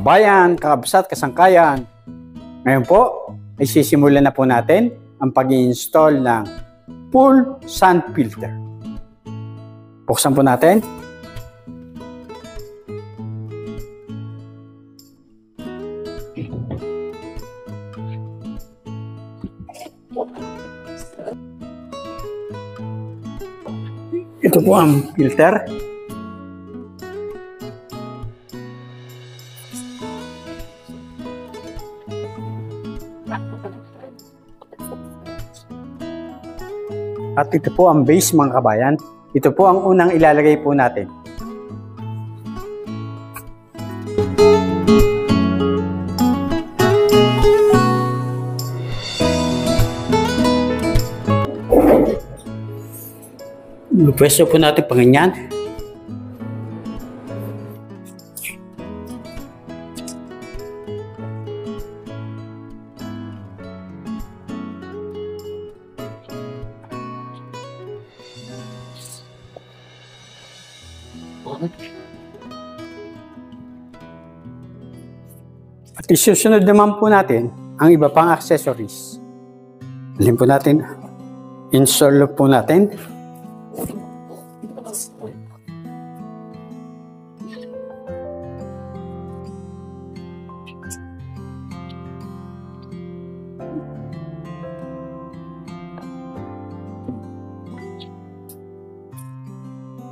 kabayan, kakabsat, kasangkayan. Ngayon po, ay sisimulan na po natin ang pag-i-install ng full sand filter. Buksan po natin. Ito po ang filter. At ito po ang base, mga kabayan. Ito po ang unang ilalagay po natin. Pwesto po natin pa ganyan. At isusunod naman po natin ang iba pang accessories. Alin po natin, install po natin.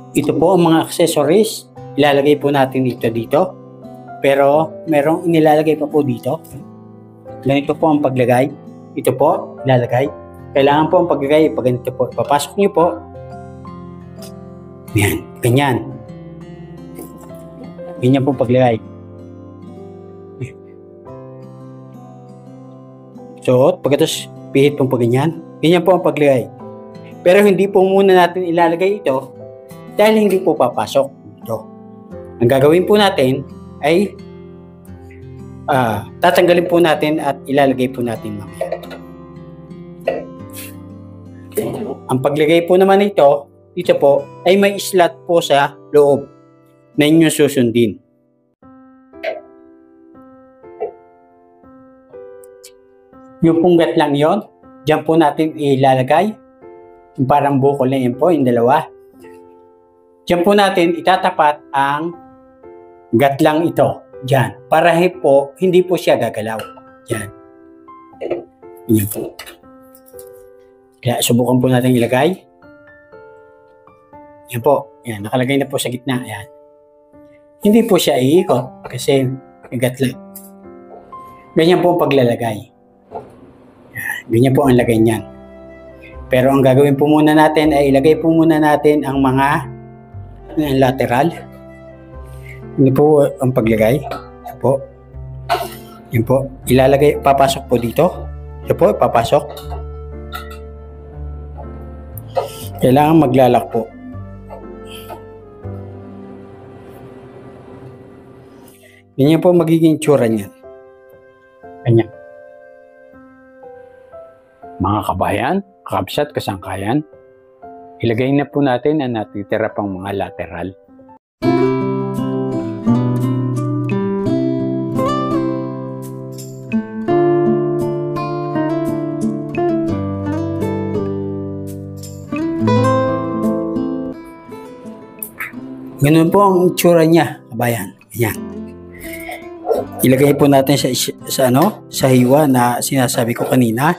Ito po ang mga accessories. Ilalagay po natin dito. Pero merong inilalagay pa po dito. Ganito po ang paglagay. Ito po, ilalagay. Kailangan po ang paglagay. Pag ganito po, papasok nyo po. Yan, ganyan. Ganyan po paglagay. So, pagkatapos pihit pong pag ganyan. Ganyan po ang paglagay. Pero hindi po muna natin ilalagay ito dahil hindi po papasok ito. Ang gagawin po natin ay tatanggalin po natin at ilalagay po natin mamaya. Ang paglagay po naman dito po ay may slot po sa loob na inyong susundin. Yung punggat lang yon, dyan po natin ilalagay. Yung parang bukol na yun po, yung dalawa. Dyan po natin itatapat ang gatlang ito. Dyan. Para po, hindi po siya gagalaw. Dyan. Yan po. Kaya subukan po natin ilagay. Yan po. Yan. Nakalagay na po sa gitna. Yan. Hindi po siya iikot kasi gatlang. Ganyan po ang paglalagay. Yan. Ganyan po ang lagay niyan. Pero ang gagawin po muna natin ay ilagay po muna natin ang mga lateral. Hindi po ang paglagay. Ito po. Yan po. Ilalagay, papasok po dito. Ito po, papasok. Kailangan maglalak po. Ganyan po magiging tsura niyan. Ganyan. Mga kabayan, kakabsat, kasangkayan, ilagay na po natin ang natitira pang mga lateral. Ganun po ang itsura niya, kabayan. Yan. Ilagay po natin sa hiwa na sinasabi ko kanina.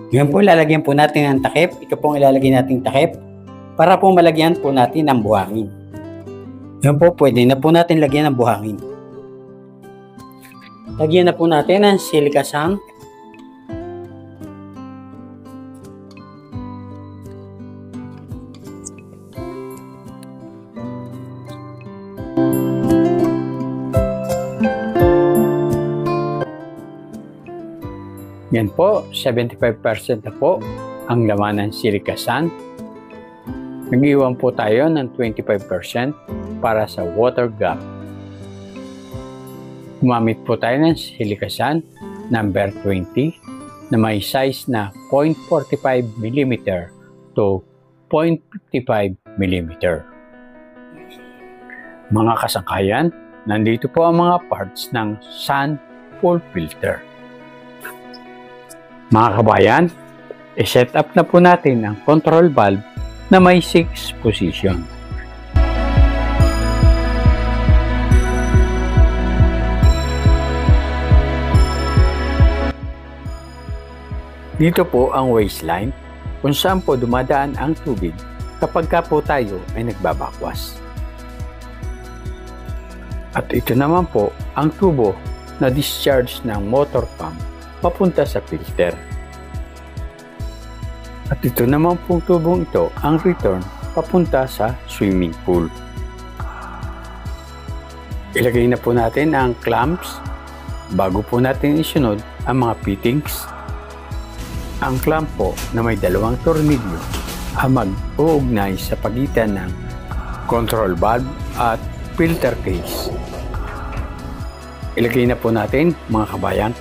Ngayon po, lalagyan po natin ng takip. Ito pong ilalagay natin takip para po malagyan po natin ng buhangin. Ngayon po, pwede na po natin lagyan ng buhangin. Lagyan na po natin ng silica sand. Yan po, 75% na po ang laman ng silica sand. Nag-iwan po tayo ng 25% para sa water gap. Gumamit po tayo ng silica sand number 20 na may size na 0.45 mm to 0.55 mm. Mga kasangkayan, nandito po ang mga parts ng sand pool filter. Mga kabayan, i-set up na po natin ang control valve na may 6 position. Dito po ang waistline kung saan po dumadaan ang tubig kapag ka po tayo ay nagbabakwas. At ito naman po ang tubo na discharge ng motor pump papunta sa filter. At ito naman pong tubong ito ang return papunta sa swimming pool. Ilagay na po natin ang clamps bago po natin isunod ang mga fittings. Ang clamp po na may 2 tornilyo ang mag-uugnay sa pagitan ng control valve at filter case. Ilagay na po natin mga kabayan.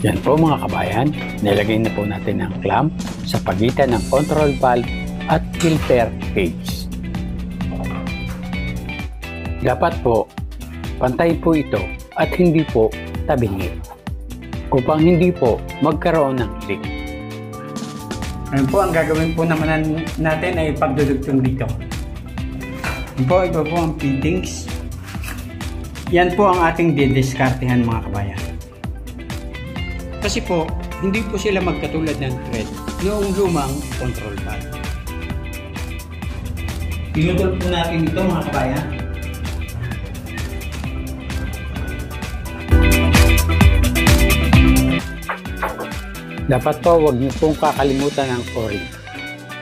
Yan po mga kabayan, nilagay na po natin ang clamp sa pagitan ng control valve at filter cage. Dapat po, pantay po ito at hindi po tabingin upang hindi po magkaroon ng leak. Ngayon po, ang gagawin po naman natin ay pagdudugtong dito. Yan po, ito po ang fittings. Yan po ang ating didiskartehan mga kabayan. Kasi po, hindi po sila magkatulad ng thread noong lumang control valve. Pinutol po natin ito mga kabayan. Dapat po huwag niyo pong kakalimutan ng o-ring.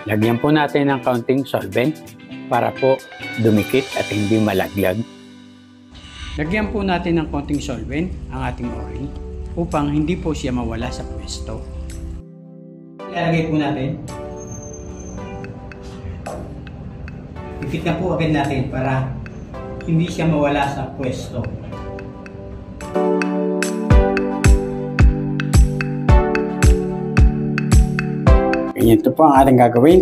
Lagyan po natin ng kaunting solvent para po dumikit at hindi malaglag. Lagyan po natin ng kaunting solvent ang ating o-ring upang hindi po siya mawala sa pwesto. Ilalagay po natin. Ikit na po agad natin para hindi siya mawala sa pwesto. Ganyan ito po ang ating gagawin.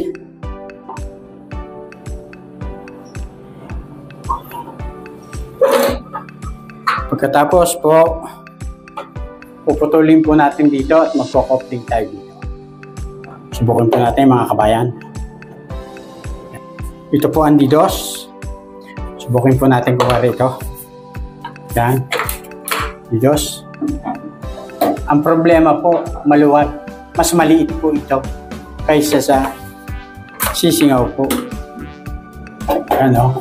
Pagkatapos po, puputulin po natin dito at magpo-coupling tayo dito. Subukan po natin mga kabayan. Ito po ang DDoS. Subukin po natin kung ito. Yan. DDoS. Ang problema po, maluwag. Mas maliit po ito kaysa sa sisingaw po. Ano?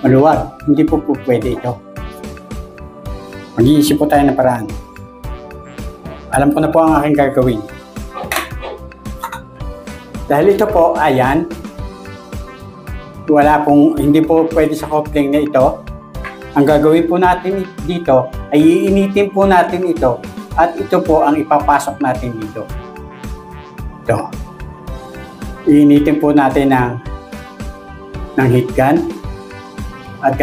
Maluwag. Hindi po pwede ito. Mag-iisip po tayo ng paraan. Alam ko na po ang aking gagawin. Dahil ito po, ayan, hindi po pwede sa coupling na ito. Ang gagawin po natin dito ay iinitin po natin ito at ito po ang ipapasok natin dito. Ito. Iinitin po natin ng heat gun at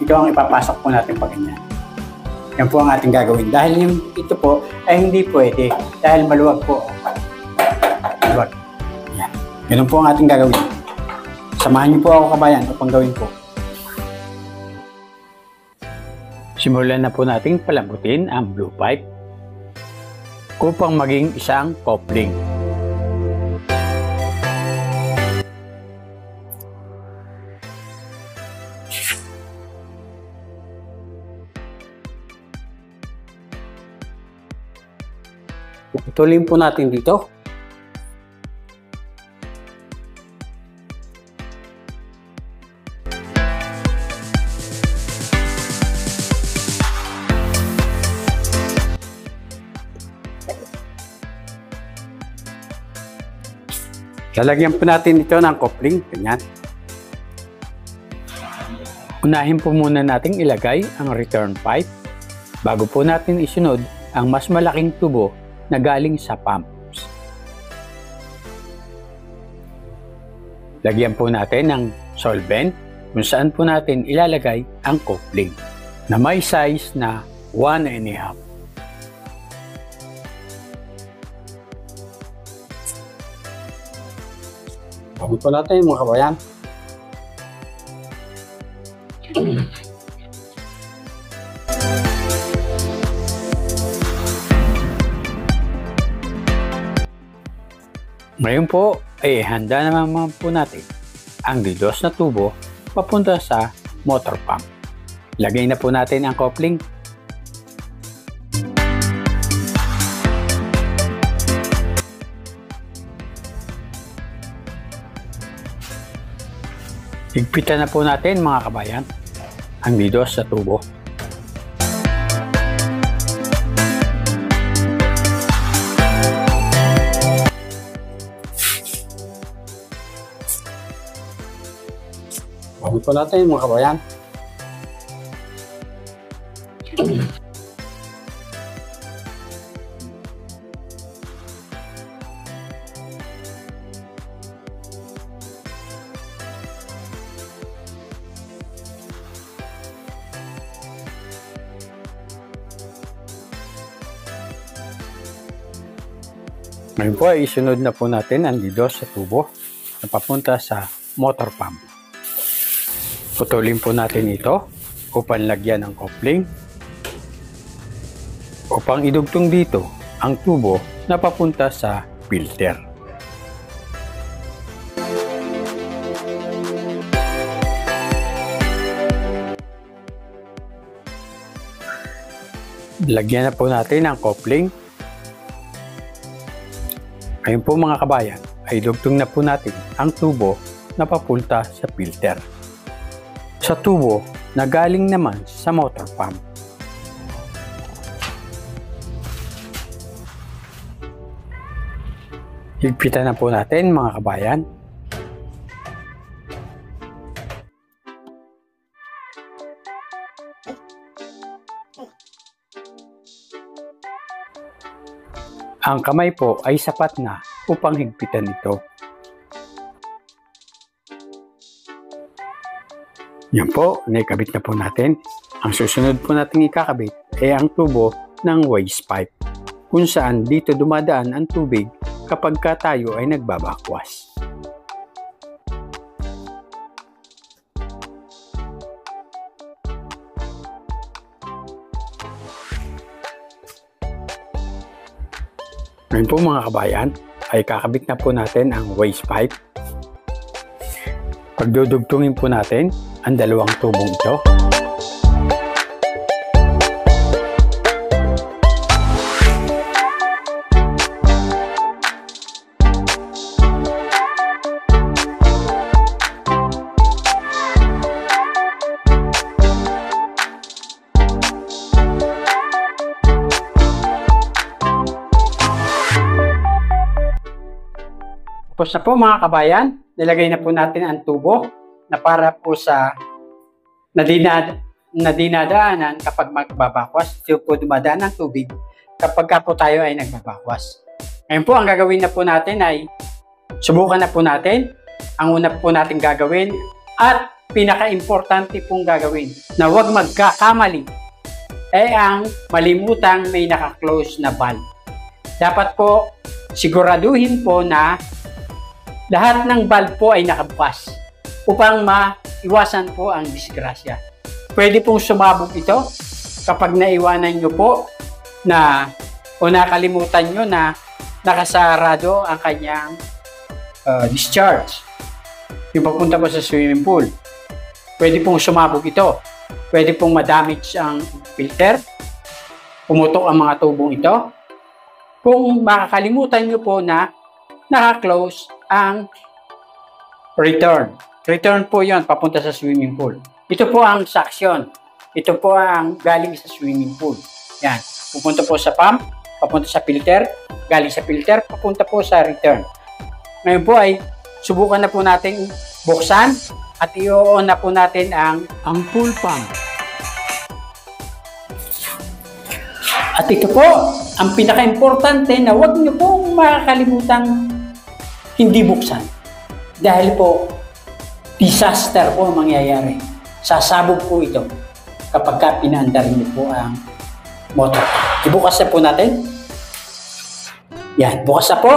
ito ang ipapasok po natin pag ganyan. Yan po ang ating gagawin. Dahil ito po ay hindi pwede. Dahil maluwag po. Maluwag. Yan. Ganun po ang ating gagawin. Samahan niyo po ako kabayan upang gawin po. Simulan na po nating palambutin ang blue pipe upang maging isang coupling. Puputulin po natin dito. Lalagyan po natin ito ng coupling. Ganyan. Unahin po muna nating ilagay ang return pipe bago po natin isunod ang mas malaking tubo na galing sa pumps. Lagyan po natin ng solvent kung saan po natin ilalagay ang coupling na may size na 1.5. Pagod po natin mga kabayan. Ngayon po ay handa naman po natin ang didos na tubo papunta sa motor pump. Lagay na po natin ang coupling. Higpitan na po natin mga kabayan ang didos sa tubo. Pagod po natin mga kabayan. Ngayon po ay isunod na po natin ang didos sa tubo na papunta sa motor pump. Putulin po natin ito upang lagyan ng coupling upang idugtong dito ang tubo na papunta sa filter. Lagyan na po natin ang coupling. Ngayon po mga kabayan ay dugtong na po natin ang tubo na papunta sa filter. Sa tubo na galing naman sa motor pump. Higpitan na po natin mga kabayan. Ang kamay po ay sapat na upang higpitan ito. Yan po, naikabit na po natin. Ang susunod po natin ikakabit ay ang tubo ng waste pipe, kung saan dito dumadaan ang tubig kapag tayo ay nagbabakwas. Ngayon po mga kabayan, ay kakabit na po natin ang waste pipe. Pagdudugtungin po natin ang dalawang tubong ito. Tapos na po mga kabayan, nilagay na po natin ang tubo na para po sa nadinadaanan kapag magbabakwas. Ito po dumadaan ng tubig kapag po tayo ay nagbabakwas. Ngayon po, ang gagawin na po natin ay subukan na po natin. Ang una po natin gagawin at pinaka-importante pong gagawin na huwag magkakamali ay ang malimutang may naka-close na valve. Dapat po siguraduhin po na lahat ng valve po ay nakabukas upang maiwasan po ang disgrasya. Pwede pong sumabog ito kapag naiwanan nyo po na o nakalimutan nyo na nakasarado ang kanyang discharge. Yung papunta po sa swimming pool. Pwede pong sumabog ito. Pwede pong madamage ang filter. Pumutok ang mga tubong ito. Kung makakalimutan nyo po na naka-close ang return. Return po yon papunta sa swimming pool. Ito po ang suction. Ito po ang galing sa swimming pool. Yan. Pupunta po sa pump, papunta sa filter, galing sa filter, papunta po sa return. Ngayon po ay subukan na po natin buksan at i-on na po natin ang pool pump. At ito po, ang pinaka-importante na huwag niyo pong makakalimutang hindi buksan. Dahil po, disaster po ang mangyayari. Sasabog po ito kapag ka pinaandar niyo po ang motor. Ibukas na po natin. Yan, bukas na po.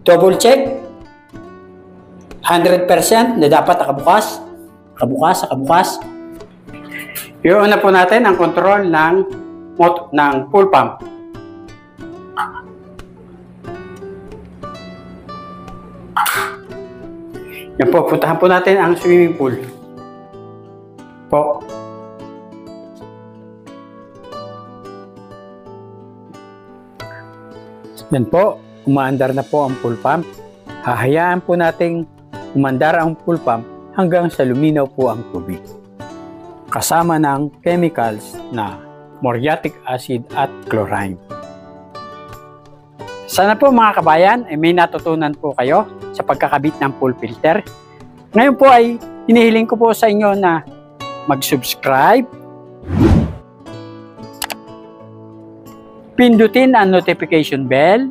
Double check. 100% na dapat nakabukas. Nakabukas. I-on na po natin ang control ng full pump. Yan po, puntahan po natin ang swimming pool. Po. Yan po, umaandar na po ang full pump. Hahayaan po nating umandar ang full pump hanggang sa luminaw po ang tubig. Kasama ng chemicals na muriatic acid at chlorine. Sana po mga kabayan ay may natutunan po kayo sa pagkakabit ng pool filter. Ngayon po ay hinihiling ko po sa inyo na mag-subscribe, pindutin ang notification bell,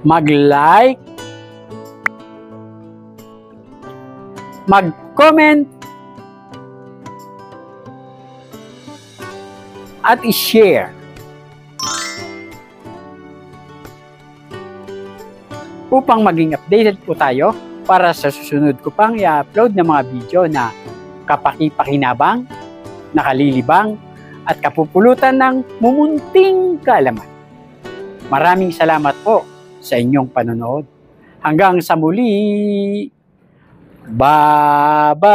mag-like, mag-comment, at i-share. Upang maging updated po tayo para sa susunod ko pang i-upload ng mga video na kapaki-pakinabang, nakalilibang, at kapupulutan ng mumunting kaalaman. Maraming salamat po sa inyong panonood. Hanggang sa muli! Bye-bye!